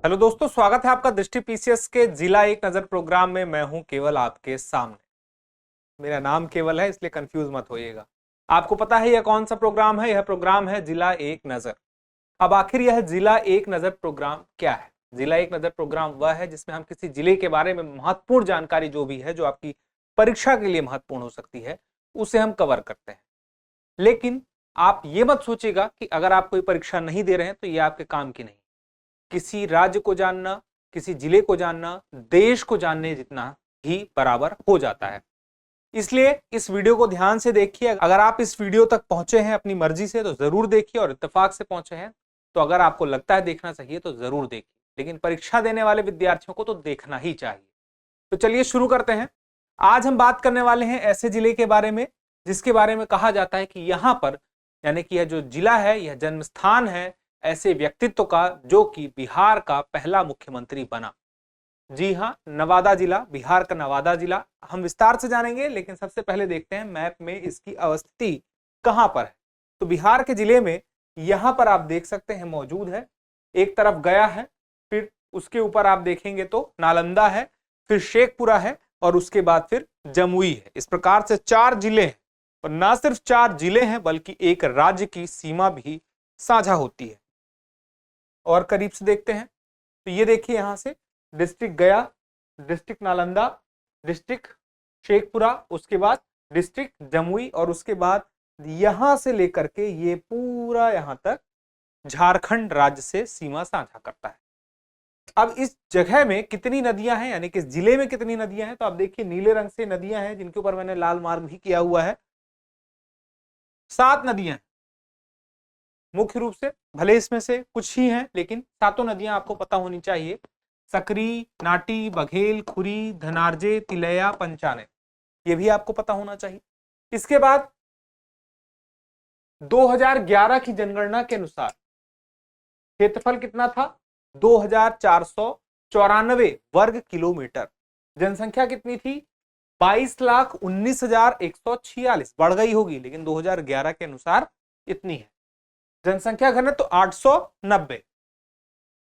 Hello दोस्तों, स्वागत है आपका दृष्टि पीसीएस के जिला एक नजर प्रोग्राम में। मैं हूं केवल आपके सामने। मेरा नाम केवल है, इसलिए कंफ्यूज मत होइएगा। आपको पता है यह कौन सा प्रोग्राम है? यह प्रोग्राम है जिला एक नजर। अब आखिर यह जिला एक नजर प्रोग्राम क्या है? जिला एक नजर प्रोग्राम वह है जिसमें हम किसी जिले के बारे में महत्वपूर्ण जानकारी जो भी है, जो आपकी परीक्षा के लिए महत्वपूर्ण हो सकती है, उसे हम कवर करते हैं। लेकिन आप ये मत सोचिएगा कि अगर आप कोई परीक्षा नहीं दे रहे हैं तो ये आपके काम की नहीं। किसी राज्य को जानना, किसी जिले को जानना, देश को जानने जितना ही बराबर हो जाता है। इसलिए इस वीडियो को ध्यान से देखिए। अगर आप इस वीडियो तक पहुंचे हैं अपनी मर्जी से तो जरूर देखिए, और इत्तेफाक से पहुंचे हैं तो अगर आपको लगता है देखना चाहिए तो जरूर देखिए। लेकिन परीक्षा देने वाले विद्यार्थियों को तो देखना ही चाहिए। तो चलिए शुरू करते हैं। आज हम बात करने वाले हैं ऐसे जिले के बारे में जिसके बारे में कहा जाता है कि यहां पर, यानी कि यह जो जिला है यह जन्म स्थान है ऐसे व्यक्तित्व का जो कि बिहार का पहला मुख्यमंत्री बना। जी हां, नवादा जिला, बिहार का नवादा जिला हम विस्तार से जानेंगे। लेकिन सबसे पहले देखते हैं मैप में इसकी अवस्थिति कहां पर है। तो बिहार के जिले में यहां पर आप देख सकते हैं मौजूद है। एक तरफ गया है, फिर उसके ऊपर आप देखेंगे तो नालंदा है, फिर शेखपुरा है और उसके बाद फिर जमुई है। इस प्रकार से 4 जिले हैं, और ना सिर्फ 4 जिले हैं बल्कि एक राज्य की सीमा भी साझा होती है। और करीब से देखते हैं तो ये देखिए, यहां से डिस्ट्रिक्ट गया, डिस्ट्रिक्ट नालंदा, डिस्ट्रिक्ट शेखपुरा, उसके बाद डिस्ट्रिक्ट जमुई, और उसके बाद यहां से लेकर के ये पूरा यहां तक झारखंड राज्य से सीमा साझा करता है। अब इस जगह में कितनी नदियां हैं, यानी कि इस जिले में कितनी नदियां हैं, तो आप देखिए नीले रंग से नदियां हैं जिनके ऊपर मैंने लाल मार्क भी किया हुआ है। 7 नदियां मुख्य रूप से, भले इसमें से कुछ ही हैं लेकिन 7 नदियां आपको पता होनी चाहिए। सकरी, नाटी, बघेल, खुरी, धनार्जे, तिलैया, पंचाने, ये भी आपको पता होना चाहिए। इसके बाद 2011 की जनगणना के अनुसार क्षेत्रफल कितना था? 2494 वर्ग किलोमीटर। जनसंख्या कितनी थी? 22,19,146। बढ़ गई होगी लेकिन 2011 के अनुसार इतनी है। जनसंख्या घनत्व 890,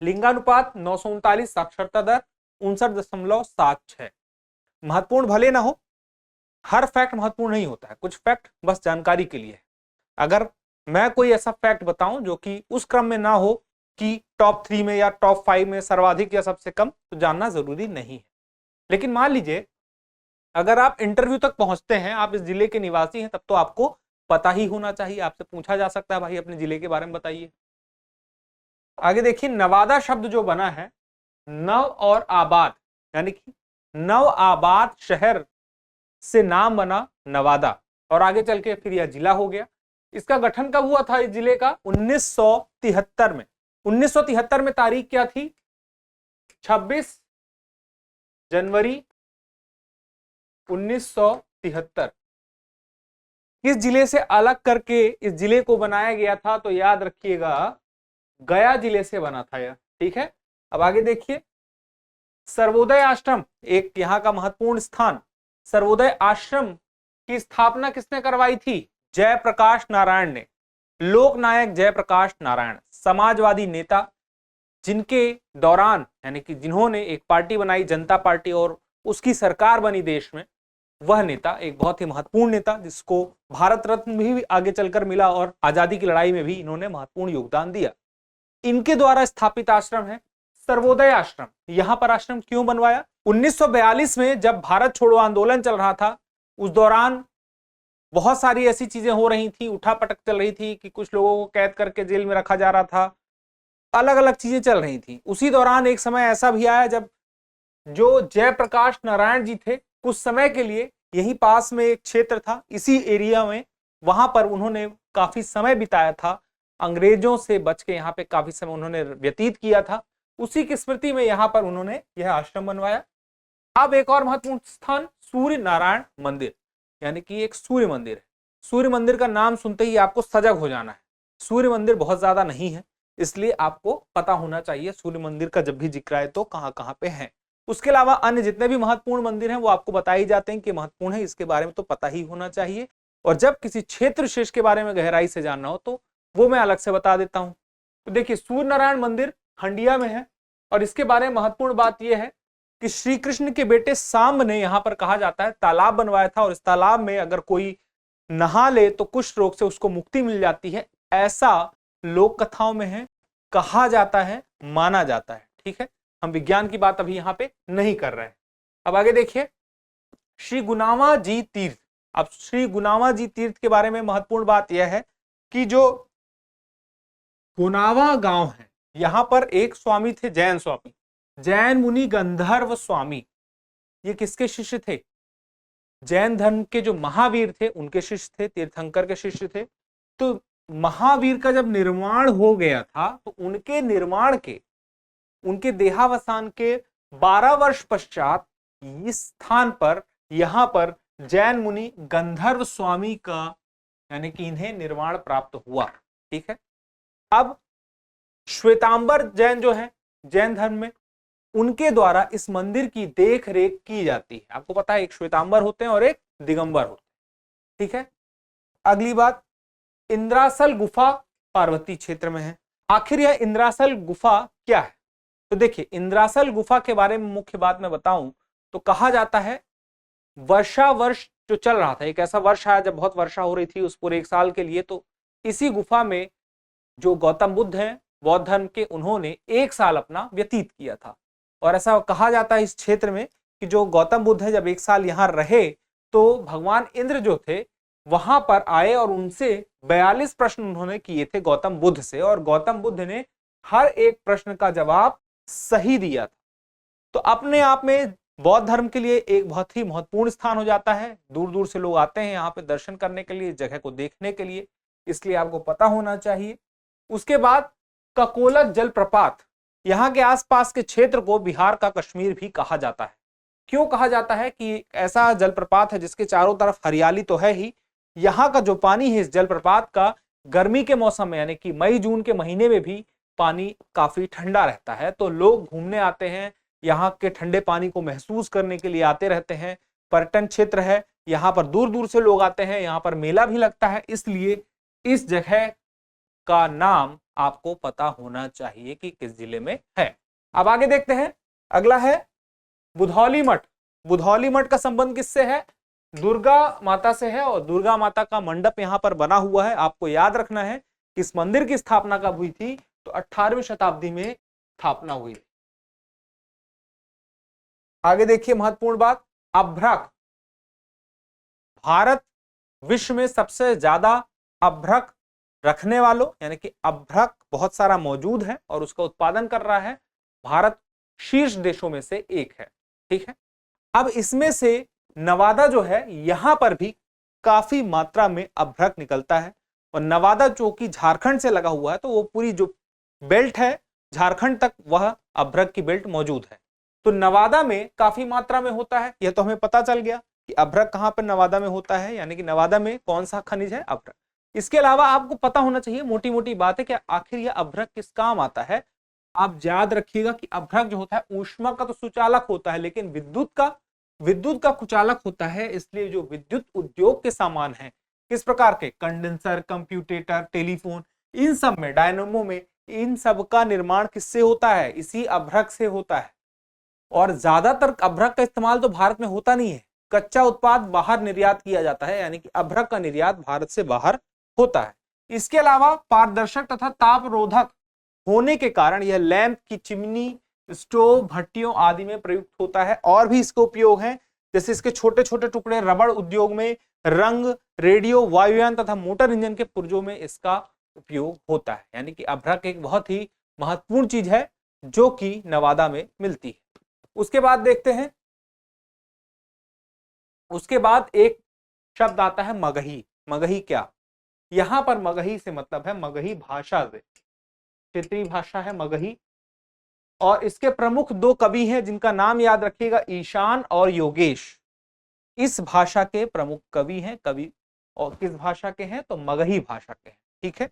लिंगानुपात 939, साक्षरता दर 59.76। महत्वपूर्ण भले ना हो, हर फैक्ट महत्वपूर्ण नहीं होता है, कुछ फैक्ट बस जानकारी के लिए है। अगर मैं कोई ऐसा फैक्ट बताऊं जो कि उस क्रम में ना हो कि टॉप 3 में या टॉप 5 में सर्वाधिक या सबसे कम, तो जानना जरूरी नहीं है। लेकिन मान लीजिए अगर आप इंटरव्यू तक पहुंचते हैं, आप इस जिले के निवासी हैं, तब तो आपको पता ही होना चाहिए। आपसे पूछा जा सकता है भाई अपने जिले के बारे में बताइए। आगे देखिए, नवादा शब्द जो बना है, नव और आबाद, यानी कि नव आबाद शहर से नाम बना नवादा, और आगे चल के फिर यह जिला हो गया। इसका गठन कब हुआ था इस जिले का? 1973 में। 1973 में तारीख क्या थी? 26 जनवरी 1973। किस जिले से अलग करके इस जिले को बनाया गया था? तो याद रखिएगा, गया जिले से बना था यह। ठीक है, अब आगे देखिए, सर्वोदय आश्रम एक यहां का महत्वपूर्ण स्थान। सर्वोदय आश्रम की स्थापना किसने करवाई थी? जयप्रकाश नारायण ने। लोकनायक जयप्रकाश नारायण, समाजवादी नेता, जिनके दौरान, यानी कि जिन्होंने एक पार्टी बनाई जनता पार्टी और उसकी सरकार बनी देश में, वह नेता एक बहुत ही महत्वपूर्ण नेता जिसको भारत रत्न भी आगे चलकर मिला, और आजादी की लड़ाई में भी इन्होंने महत्वपूर्ण योगदान दिया। इनके द्वारा स्थापित आश्रम है सर्वोदय आश्रम। यहां पर आश्रम क्यों बनवाया? 1942 में जब भारत छोड़ो आंदोलन चल रहा था, उस दौरान बहुत सारी ऐसी चीजें हो रही थी, उठापटक चल रही थी कि कुछ लोगों को कैद करके जेल में रखा जा रहा था, अलग अलग चीजें चल रही थी। उसी दौरान एक समय ऐसा भी आया जब जो जयप्रकाश नारायण जी थे, कुछ समय के लिए यहीं पास में एक क्षेत्र था, इसी एरिया में, वहां पर उन्होंने काफी समय बिताया था। अंग्रेजों से बच के यहाँ पे काफी समय उन्होंने व्यतीत किया था। उसी की स्मृति में यहाँ पर उन्होंने यह आश्रम बनवाया। अब एक और महत्वपूर्ण स्थान, सूर्य नारायण मंदिर, यानी कि एक सूर्य मंदिर है। सूर्य मंदिर का नाम सुनते ही आपको सजग हो जाना है। सूर्य मंदिर बहुत ज्यादा नहीं है, इसलिए आपको पता होना चाहिए सूर्य मंदिर का जब भी जिक्र आए तो कहां कहां पे है। उसके अलावा अन्य जितने भी महत्वपूर्ण मंदिर हैं वो आपको बताए जाते हैं कि महत्वपूर्ण है, इसके बारे में तो पता ही होना चाहिए। और जब किसी क्षेत्र विशेष के बारे में गहराई से जानना हो तो वो मैं अलग से बता देता हूं। तो देखिए, सूर्य नारायण मंदिर हंडिया में है, और इसके बारे में महत्वपूर्ण बात यह है कि श्री कृष्ण के बेटे सांब ने यहां पर कहा जाता है तालाब बनवाया था, और इस तालाब में अगर कोई नहा ले तो कुष्ठ रोग से उसको मुक्ति मिल जाती है, ऐसा लोक कथाओं में है, कहा जाता है, माना जाता है। ठीक है, हम विज्ञान की बात अभी यहां पे नहीं कर रहे हैं। अब आगे देखिए श्री गुनावा जी तीर्थ। अब श्री गुनावा जी तीर्थ के बारे में महत्वपूर्ण बात यह है कि जो गुनावा गांव है, यहां पर एक स्वामी थे, जैन स्वामी, जैन मुनि गंधर्व स्वामी। ये किसके शिष्य थे? जैन धर्म के जो महावीर थे उनके शिष्य थे, तीर्थंकर के शिष्य थे। तो महावीर का जब निर्माण हो गया था तो उनके निर्माण के, उनके देहावसान के 12 वर्ष पश्चात इस स्थान पर, यहां पर जैन मुनि गंधर्व स्वामी का, यानी कि इन्हें निर्माण प्राप्त हुआ। ठीक है, अब श्वेतांबर जैन जो है जैन धर्म में, उनके द्वारा इस मंदिर की देख रेख की जाती है। आपको पता है एक श्वेतांबर होते हैं और एक दिगंबर होते हैं। ठीक है, अगली बात, इंद्रासल गुफा पार्वती क्षेत्र में है। आखिर यह इंद्रासल गुफा क्या है? तो देखिए इंद्रासल गुफा के बारे में मुख्य बात मैं बताऊं तो कहा जाता है वर्षा वर्ष जो चल रहा था, एक ऐसा वर्ष आया जब बहुत वर्षा हो रही थी उस पूरे एक साल के लिए, तो इसी गुफा में जो गौतम बुद्ध हैं बौद्ध धर्म के, उन्होंने एक साल अपना व्यतीत किया था। और ऐसा कहा जाता है इस क्षेत्र में कि जो गौतम बुद्ध है जब एक साल यहां रहे तो भगवान इंद्र जो थे वहां पर आए और उनसे 42 प्रश्न उन्होंने किए थे गौतम बुद्ध से, और गौतम बुद्ध ने हर एक प्रश्न का जवाब सही दिया था। तो अपने आप में बौद्ध धर्म के लिए एक बहुत ही महत्वपूर्ण स्थान हो जाता है। दूर दूर से लोग आते हैं यहाँ पे दर्शन करने के लिए, जगह को देखने के लिए, इसलिए आपको पता होना चाहिए। उसके बाद ककोलत जलप्रपात, यहाँ के आसपास के क्षेत्र को बिहार का कश्मीर भी कहा जाता है। क्यों कहा जाता है? कि ऐसा जलप्रपात है जिसके चारों तरफ हरियाली तो है ही, यहाँ का जो पानी है इस जलप्रपात का गर्मी के मौसम में यानी कि मई जून के महीने में भी पानी काफी ठंडा रहता है। तो लोग घूमने आते हैं, यहाँ के ठंडे पानी को महसूस करने के लिए आते रहते हैं। पर्यटन क्षेत्र है, यहाँ पर दूर दूर से लोग आते हैं, यहाँ पर मेला भी लगता है, इसलिए इस जगह का नाम आपको पता होना चाहिए कि किस जिले में है। अब आगे देखते हैं, अगला है बुधौली मठ। बुधौली मठ का संबंध किससे है? दुर्गा माता से है, और दुर्गा माता का मंडप यहाँ पर बना हुआ है। आपको याद रखना है कि इस मंदिर की स्थापना कब हुई थी? तो 18वीं शताब्दी में स्थापना हुई थी। आगे देखिए महत्वपूर्ण बात, अभ्रक। भारत विश्व में सबसे ज्यादा अभ्रक रखने वालों, यानी कि अभ्रक बहुत सारा मौजूद है और उसका उत्पादन कर रहा है भारत, शीर्ष देशों में से एक है। ठीक है, अब इसमें से नवादा जो है यहां पर भी काफी मात्रा में अभ्रक निकलता है, और नवादा जो कि झारखंड से लगा हुआ है तो वो पूरी जो बेल्ट है झारखंड तक वह अभ्रक की बेल्ट मौजूद है। तो नवादा में काफी मात्रा में होता है, यह तो हमें पता चल गया कि अभ्रक कहां पर नवादा में होता है, यानी कि नवादा में कौन सा खनिज है? अभ्रक। इसके अलावा आपको पता होना चाहिए, मोटी मोटी बात है कि आखिर यह अभ्रक किस काम आता है। आप याद रखिएगा कि अभ्रक जो होता है ऊष्मा का तो सुचालक होता है, लेकिन विद्युत का कुचालक होता है। इसलिए जो विद्युत उद्योग के सामान है, किस प्रकार के, कंडेंसर, कंप्यूटेटर, टेलीफोन, इन सब में, डायनेमो में, इन सब का निर्माण किससे होता है? इसी अभ्रक से होता है। और ज्यादातर अभ्रक का इस्तेमाल तो भारत में होता नहीं है, कच्चा उत्पाद बाहर निर्यात किया जाता है, यानी कि अभ्रक का निर्यात भारत से बाहर होता है। इसके अलावा पारदर्शक तथा तापरोधक होने के कारण यह लैंप की चिमनी, स्टोव, भट्टियों आदि में प्रयुक्त होता है। और भी इसके उपयोग हैं, जैसे इसके छोटे छोटे टुकड़े रबड़ उद्योग में, रंग, रेडियो, वायुयान तथा मोटर इंजन के पुर्जों में इसका उपयोग होता है। यानी कि अभ्रक एक बहुत ही महत्वपूर्ण चीज है जो कि नवादा में मिलती है। उसके बाद देखते हैं, उसके बाद एक शब्द आता है मगही। मगही क्या? यहां पर मगही से मतलब है मगही भाषा से, क्षेत्रीय भाषा है मगही। और इसके प्रमुख दो कवि हैं जिनका नाम याद रखिएगा, ईशान और योगेश। इस भाषा के प्रमुख कवि हैं। कवि और किस भाषा के हैं? तो मगही भाषा के हैं। ठीक है,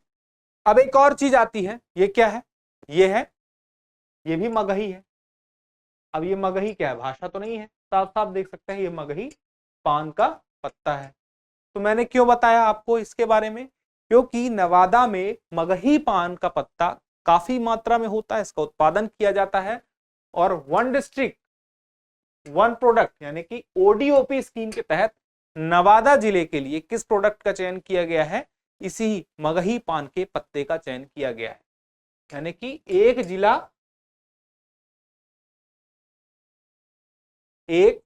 अब एक और चीज आती है, ये क्या है? ये है, ये भी मगही है। अब ये मगही क्या है? भाषा तो नहीं है, साफ साफ देख सकते हैं ये मगही पान का पत्ता है। तो मैंने क्यों बताया आपको इसके बारे में? क्योंकि नवादा में मगही पान का पत्ता काफी मात्रा में होता है, इसका उत्पादन किया जाता है और वन डिस्ट्रिक्ट वन प्रोडक्ट यानी कि ओडीओपी स्कीम के तहत नवादा जिले के लिए किस प्रोडक्ट का चयन किया गया है? इसी मगही पान के पत्ते का चयन किया गया है। यानी कि एक जिला एक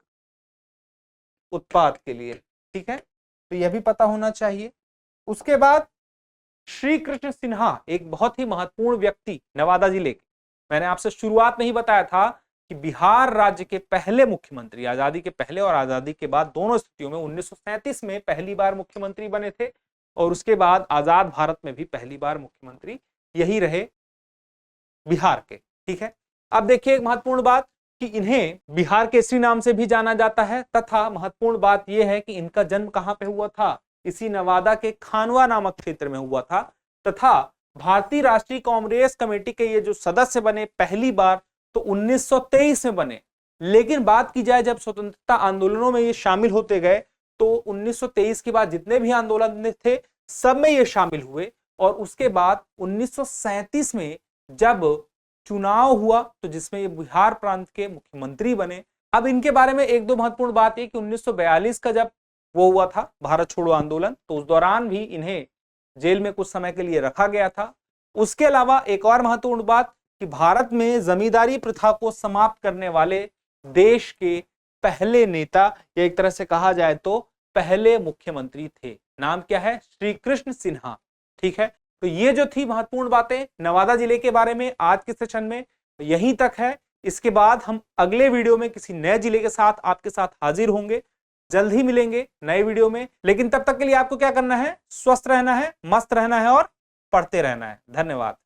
उत्पाद के लिए, ठीक है, तो यह भी पता होना चाहिए। उसके बाद श्री कृष्ण सिन्हा एक बहुत ही महत्वपूर्ण व्यक्ति नवादा जिले के, मैंने आपसे शुरुआत में ही बताया था कि बिहार राज्य के पहले मुख्यमंत्री, आजादी के पहले और आजादी के बाद दोनों स्थितियों में 1937 में पहली बार मुख्यमंत्री बने थे और उसके बाद आजाद भारत में भी पहली बार मुख्यमंत्री यही रहे बिहार के, ठीक है। अब देखिए एक महत्वपूर्ण बात कि इन्हें बिहार केसरी नाम से भी जाना जाता है, तथा महत्वपूर्ण बात यह है कि इनका जन्म कहां पे हुआ था? इसी नवादा के खानवा नामक क्षेत्र में हुआ था, तथा भारतीय राष्ट्रीय कांग्रेस कमेटी के ये जो सदस्य बने पहली बार तो 1923 में बने, लेकिन बात की जाए जब स्वतंत्रता आंदोलनों में ये शामिल होते गए तो 1923 के बाद जितने भी आंदोलन थे सब में ये शामिल हुए और उसके बाद 1937 में जब चुनाव हुआ तो जिसमें ये बिहार प्रांत के मुख्यमंत्री बने। अब इनके बारे में एक दो महत्वपूर्ण बात है कि 1942 का जब वो हुआ था भारत छोड़ो आंदोलन, तो उस दौरान भी इन्हें जेल में कुछ समय के लिए रखा गया था। उसके अलावा एक और महत्वपूर्ण बात कि भारत में जमींदारी प्रथा को समाप्त करने वाले देश के पहले नेता या एक तरह से कहा जाए तो पहले मुख्यमंत्री थे। नाम क्या है? श्री कृष्ण सिन्हा, ठीक है। तो ये जो थी महत्वपूर्ण बातें नवादा जिले के बारे में आज के सेशन में यहीं तक है। इसके बाद हम अगले वीडियो में किसी नए जिले के साथ आपके साथ हाजिर होंगे। जल्द ही मिलेंगे नए वीडियो में, लेकिन तब तक के लिए आपको क्या करना है? स्वस्थ रहना है, मस्त रहना है और पढ़ते रहना है। धन्यवाद।